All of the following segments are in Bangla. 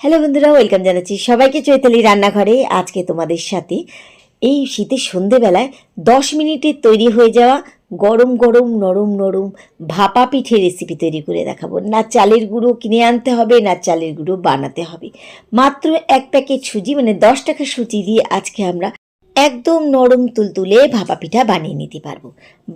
হ্যালো বন্ধুরা, ওয়েলকাম জানাচ্ছি সবাইকে চৈতালি রান্নাঘরে। আজকে তোমাদের সাথে এই শীতের সন্ধেবেলায় 10 মিনিটে তৈরি হয়ে যাওয়া গরম গরম নরম নরম ভাপা পিঠে রেসিপি তৈরি করে দেখাবো। না চালের গুঁড়ো কিনে আনতে হবে, না চালের গুঁড়ো বানাতে হবে। মাত্র এক প্যাকেট সুজি, মানে 10 টাকা সুজি দিয়ে আজকে আমরা একদম নরম তুলতুলে ভাপা পিঠা বানিয়ে নিতে পারবো।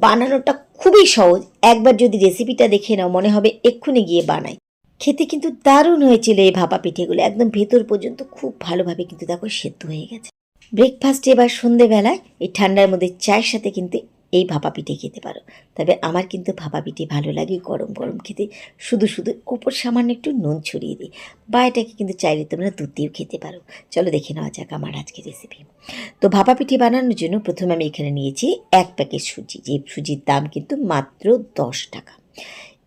বানানোটা খুবই সহজ। একবার যদি রেসিপিটা দেখে নাও, মনে হবে এক্ষুনি গিয়ে বানাই। খেতে কিন্তু দারুণ হয়েছিল এই ভাপা পিঠেগুলো, একদম ভেতর পর্যন্ত খুব ভালোভাবে কিন্তু দেখো সেদ্ধ হয়ে গেছে। ব্রেকফাস্টে বা সন্ধেবেলায় এই ঠান্ডার মধ্যে চায়ের সাথে কিন্তু এই ভাপা পিঠে খেতে পারো। তবে আমার কিন্তু ভাপা পিঠে ভালো লাগে গরম গরম খেতে, শুধু শুধু ওপর সামান্য একটু নুন ছড়িয়ে দিই। বা এটাকে কিন্তু চাইলে তোমরা দুধ দিয়েও খেতে পারো। চলো দেখে নেওয়া যাক আমার আজকের রেসিপি। তো ভাপা পিঠে বানানোর জন্য প্রথমে আমি এখানে নিয়েছি 1 প্যাকেট সুজি। যে সুজির দাম কিন্তু মাত্র 10 টাকা।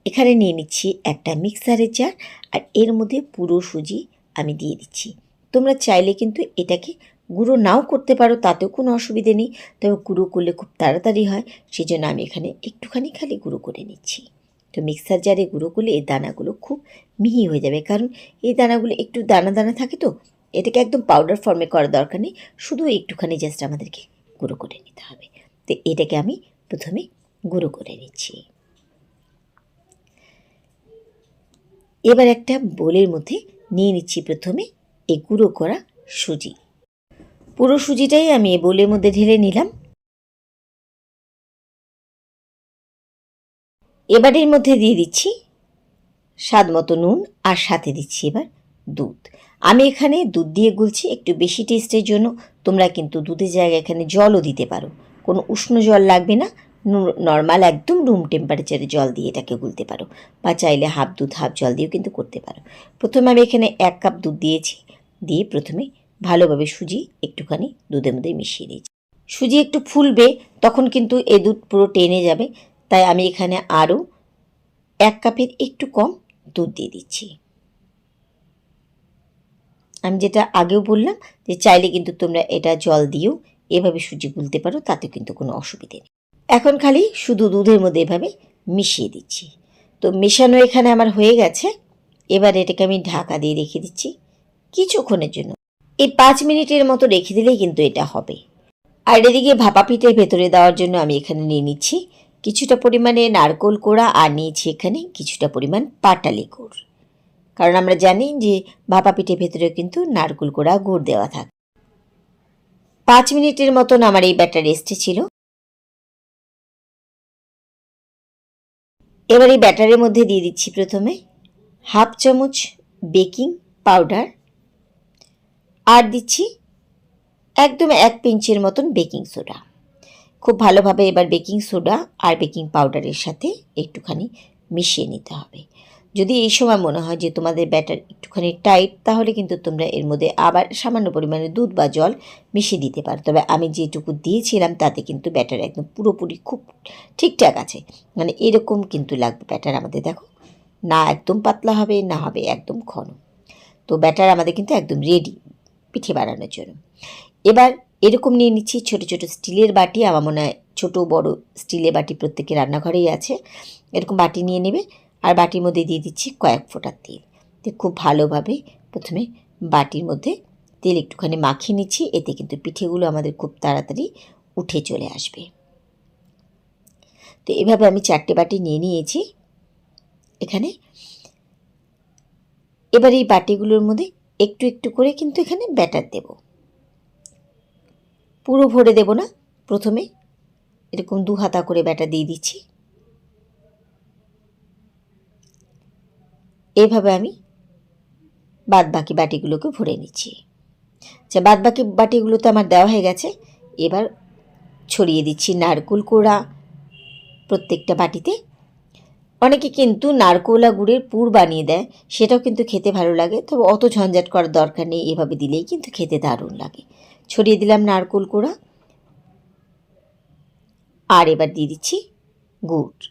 এখানে নিয়ে নিচ্ছি একটা মিক্সারের জার, আর এর মধ্যে পুরো সুজি আমি দিয়ে দিচ্ছি। তোমরা চাইলে কিন্তু এটাকে গুঁড়ো নাও করতে পারো, তাতেও কোনো অসুবিধে নেই। তবে গুঁড়ো করলে খুব তাড়াতাড়ি হয়, সেই জন্য আমি এখানে একটুখানি খালি গুঁড়ো করে নিচ্ছি। তো মিক্সার জারে গুঁড়ো করলে এই দানাগুলো খুব মিহি হয়ে যাবে, কারণ এই দানাগুলো একটু দানা দানা থাকে, তো এটাকে একদম পাউডার ফর্মে করার দরকার নেই, শুধু একটুখানি জাস্ট আমাদেরকে গুঁড়ো করে নিতে হবে। তো এটাকে আমি প্রথমে গুঁড়ো করে নিচ্ছি। এবার একটা বোলের মধ্যে নিয়ে নিচ্ছি প্রথমে এই গুঁড়ো করা সুজি। পুরো সুজিটাই আমি এই বোলের মধ্যে ঢেলে নিলাম। এবার এর মধ্যে দিয়ে দিচ্ছি স্বাদ মতো নুন, আর সাথে দিচ্ছি এবার দুধ। আমি এখানে দুধ দিয়ে গুলছি একটু বেশি টেস্টের জন্য। তোমরা কিন্তু দুধের জায়গায় এখানে জলও দিতে পারো, কোনো উষ্ণ জল লাগবে না। নর্মাল একদম রুম টেম্পারেচারে জল দিয়ে এটাকে গুলতে পারো, বা চাইলে হাফ দুধ হাফ জল দিয়েও কিন্তু করতে পারো। প্রথমে আমি এখানে 1 কাপ দুধ দিয়েছি, দিয়ে প্রথমে ভালোভাবে সুজি একটুখানি দুধের মধ্যে মিশিয়ে দিয়েছি। সুজি একটু ফুলবে, তখন কিন্তু এ দুধ পুরো টেনে যাবে, তাই আমি এখানে আরও 1 কাপের একটু কম দুধ দিয়ে দিচ্ছি। আমি যেটা আগেও বললাম যে চাইলে কিন্তু তোমরা এটা জল দিয়েও এভাবে সুজি গুলতে পারো, তাতে কিন্তু কোনো অসুবিধে নেই। এখন খালি শুধু দুধের মধ্যে এভাবে মিশিয়ে দিচ্ছি। তো মেশানো এখানে আমার হয়ে গেছে। এবার এটাকে আমি ঢাকা দিয়ে রেখে দিচ্ছি কিছুক্ষণের জন্য। এই 5 মিনিটের মতো রেখে দিলেই কিন্তু এটা হবে। আর এদিকে ভাপা পিঠের ভেতরে দেওয়ার জন্য আমি এখানে নিয়ে নিচ্ছি কিছুটা পরিমাণে নারকোল কোড়া, আর নিয়েছি এখানে কিছুটা পরিমাণ পাটালি গুড়। কারণ আমরা জানি যে ভাপা পিঠের ভেতরে কিন্তু নারকোল কোড়া গুড় দেওয়া থাকে। 5 মিনিটের মতন আমার এই ব্যাটার রেস্টে ছিল। এবার এই ব্যাটারের মধ্যে দিয়ে দিচ্ছি প্রথমে হাফ চামচ বেকিং পাউডার, আর দিচ্ছি একদম 1 পিঞ্চের মতন বেকিং সোডা। খুব ভালোভাবে এবার বেকিং সোডা আর বেকিং পাউডারের সাথে একটুখানি মিশিয়ে নিতে হবে। যদি এই সময় মনে হয় যে তোমাদের ব্যাটার একটুখানি টাইট, তাহলে কিন্তু তোমরা এর মধ্যে আবার সামান্য পরিমাণে দুধ বা জল মিশিয়ে দিতে পারো। তবে আমি যেটুকু দিয়েছিলাম তাতে কিন্তু ব্যাটার একদম পুরোপুরি খুব ঠিকঠাক আছে, মানে এরকম কিন্তু লাগবে ব্যাটার আমাদের। দেখো, না একদম পাতলা হবে, না হবে একদম ঘন। তো ব্যাটার আমাদের কিন্তু একদম রেডি পিঠে বানানোর জন্য। এবার এরকম নিয়ে নিচ্ছি ছোট ছোট স্টিলের বাটি। আমার মনে হয় ছোটো বড় স্টিলের বাটি প্রত্যেকের রান্নাঘরেই আছে। এরকম বাটি নিয়ে নেবে, আর বাটির মধ্যে দিয়ে দিচ্ছি কয়েক ফোঁটা তেল। তো খুব ভালোভাবে প্রথমে বাটির মধ্যে তেল একটুখানি মাখিয়ে নিচ্ছি, এতে কিন্তু পিঠেগুলো আমাদের খুব তাড়াতাড়ি উঠে চলে আসবে। তো এভাবে আমি 4টে বাটি নিয়ে নিয়েছি এখানে। এবার এই বাটিগুলোর মধ্যে একটু একটু করে কিন্তু এখানে ব্যাটার দেব, পুরো ভরে দেব না। প্রথমে এরকম 2 হাতা করে ব্যাটার দিয়ে দিচ্ছি। এভাবে আমি বাদ বাকি বাটিগুলোকে ভরে নিচ্ছি। আচ্ছা, বাদ বাকি বাটিগুলোতে আমার দেওয়া হয়ে গেছে। এবার ছড়িয়ে দিচ্ছি নারকেল কোড়া প্রত্যেকটা বাটিতে। অনেকে কিন্তু নারকোলা গুড়ের পুর বানিয়ে দেয়, সেটাও কিন্তু খেতে ভালো লাগে। তবে অত ঝঞ্ঝাট করার দরকার নেই, এভাবে দিলেই কিন্তু খেতে দারুণ লাগে। ছড়িয়ে দিলাম নারকেল কোড়া, আর এবার দিয়ে দিচ্ছি গুড়।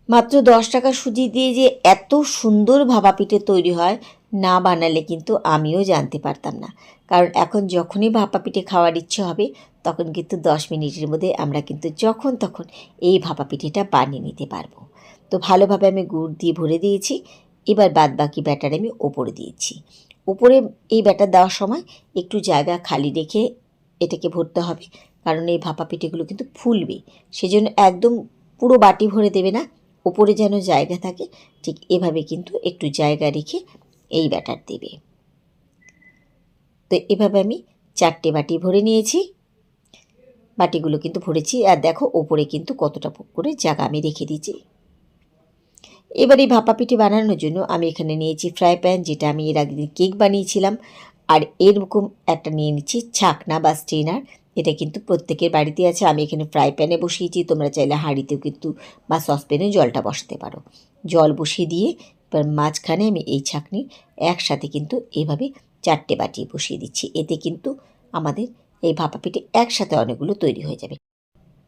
মাত্র 10 টাকা সুজি দিয়ে যে এত সুন্দর ভাপা পিঠে তৈরি হয়, না বানালে কিন্তু আমিও জানতে পারতাম না। কারণ এখন যখনই ভাপা পিঠে খাওয়ার ইচ্ছে হবে, তখন কিন্তু 10 মিনিটের মধ্যে আমরা কিন্তু যখন তখন এই ভাপা পিঠেটা বানিয়ে নিতে পারবো। তো ভালোভাবে আমি গুড় দিয়ে ভরে দিয়েছি। এবার বাদ বাকি ব্যাটার আমি ওপরে দিয়েছি। উপরে এই ব্যাটার দেওয়ার সময় একটু জায়গা খালি রেখে এটাকে ভরতে হবে, কারণ এই ভাপা পিঠেগুলো কিন্তু ফুলবে। সেজন্য একদম পুরো বাটি ভরে দেবে না, ওপরে যেন জায়গা থাকে, ঠিক এভাবে কিন্তু একটু জায়গা রেখে এই ব্যাটার দেবে। তো এভাবে আমি 4টে বাটি ভরে নিয়েছি। বাটিগুলো কিন্তু ভরেছি, আর দেখো ওপরে কিন্তু কতটা করে জায়গা আমি রেখে দিয়েছি। এবার এই ভাপা পিঠে বানানোর জন্য আমি এখানে নিয়েছি ফ্রাই প্যান, যেটা আমি এর আগে কেক বানিয়েছিলাম, আর এরকম একটা নিয়ে নিচ্ছি ছাকনা বা স্ট্রেনার। এটা কিন্তু প্রত্যেকের বাড়িতে আছে। আমি এখানে ফ্রাই প্যানে বসিয়েছি, তোমরা চাইলে হাঁড়িতেও কিন্তু বা সসপ্যানেও জলটা বসাতে পারো। জল বসিয়ে দিয়ে এবার মাঝখানে আমি এই ছাঁকনি একসাথে কিন্তু এভাবে 4টে বাটি বসিয়ে দিচ্ছি। এতে কিন্তু আমাদের এই ভাপা পিঠে একসাথে অনেকগুলো তৈরি হয়ে যাবে।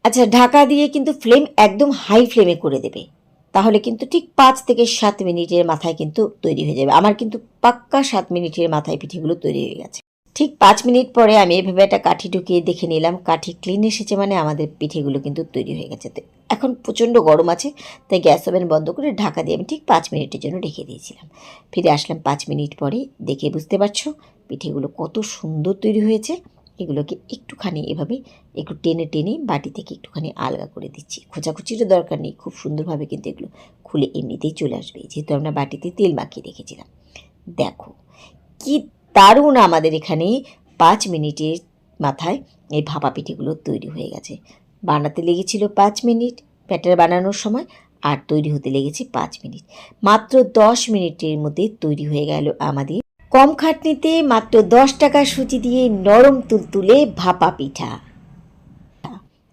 আচ্ছা, ঢাকা দিয়ে কিন্তু ফ্লেম একদম হাই ফ্লেমে করে দেবে, তাহলে কিন্তু ঠিক 5 থেকে 7 মিনিটের মাথায় কিন্তু তৈরি হয়ে যাবে। আমার কিন্তু পাক্কা 7 মিনিটের মাথায় পিঠেগুলো তৈরি হয়ে গেছে। ঠিক 5 মিনিট পরে আমি এভাবে একটা কাঠি ঢুকিয়ে দেখে নিলাম, কাঠি ক্লিন এসেছে, মানে আমাদের পিঠেগুলো কিন্তু তৈরি হয়ে গেছে। তো এখন প্রচণ্ড গরম আছে, তাই গ্যাস ওভেন বন্ধ করে ঢাকা দিয়ে আমি ঠিক 5 মিনিটের জন্য রেখে দিয়েছিলাম। ফিরে আসলাম 5 মিনিট পরে, দেখে বুঝতে পারছো পিঠেগুলো কত সুন্দর তৈরি হয়েছে। এগুলোকে একটুখানি এভাবে একটু টেনে টেনে বাটি থেকে একটুখানি আলগা করে দিচ্ছি। খোঁচাখুচিরও দরকার নেই, খুব সুন্দরভাবে কিন্তু এগুলো খুলে এমনিতেই চলে আসবে, যেহেতু আমরা বাটিতে তেল মাখিয়ে রেখেছিলাম। দেখো কি দারুণ আমাদের এখানে 5 মিনিটের মাথায় এই ভাপা পিঠেগুলো তৈরি হয়ে গেছে। বানাতে লেগেছিল 5 মিনিট ব্যাটার বানানোর সময়, আর তৈরি হতে লেগেছে 5 মিনিট। মাত্র 10 মিনিটের মধ্যে তৈরি হয়ে গেল আমাদের কম খাটনিতে মাত্র 10 টাকা সুজি দিয়ে নরম তুলতুলে ভাপা পিঠা।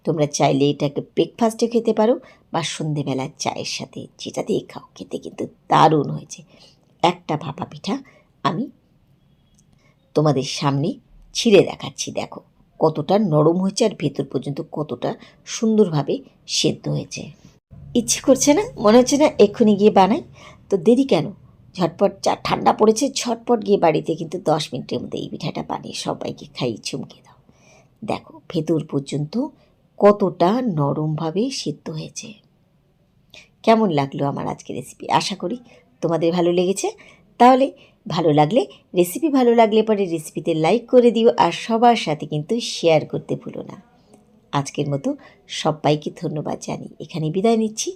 তোমরা চাইলে এটাকে ব্রেকফাস্টে খেতে পারো বা সন্ধেবেলার চায়ের সাথে, যেটা দিয়ে খাও, খেতে কিন্তু দারুণ হয়েছে। একটা ভাপা পিঠা আমি তোমাদের সামনে ছিঁড়ে দেখাচ্ছি, দেখো কতটা নরম হয়েছে আর ভেতর পর্যন্ত কতটা সুন্দরভাবে সেদ্ধ হয়েছে। ইচ্ছে করছে না, মনে হচ্ছে না এক্ষুনি গিয়ে বানাই? তো দেরি কেন, ঝটপট, যা ঠান্ডা পড়েছে, ঝটপট গিয়ে বাড়িতে কিন্তু 10 মিনিটের মধ্যে এই পিঠাটা বানিয়ে সবাইকে খাইয়ে চমকে দাও। দেখো ভেতর পর্যন্ত কতটা নরমভাবে সিদ্ধ হয়েছে। কেমন লাগলো আমার আজকের রেসিপি? আশা করি তোমাদের ভালো লেগেছে। তাহলে ভালো লাগলে, রেসিপি ভালো লাগলে পরে রেসিপিতে লাইক করে দিও, আর সবার সাথে কিন্তু শেয়ার করতে ভুলো না। আজকের মতো সবাইকে ধন্যবাদ জানিয়ে এখানে বিদায় নিচ্ছি।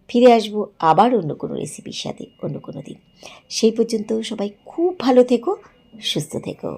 ফিরে আসবো আবার অন্য কোনো রেসিপির সাথে অন্য কোনো দিন। সেই পর্যন্ত সবাই খুব ভালো থেকো, সুস্থ থেকো।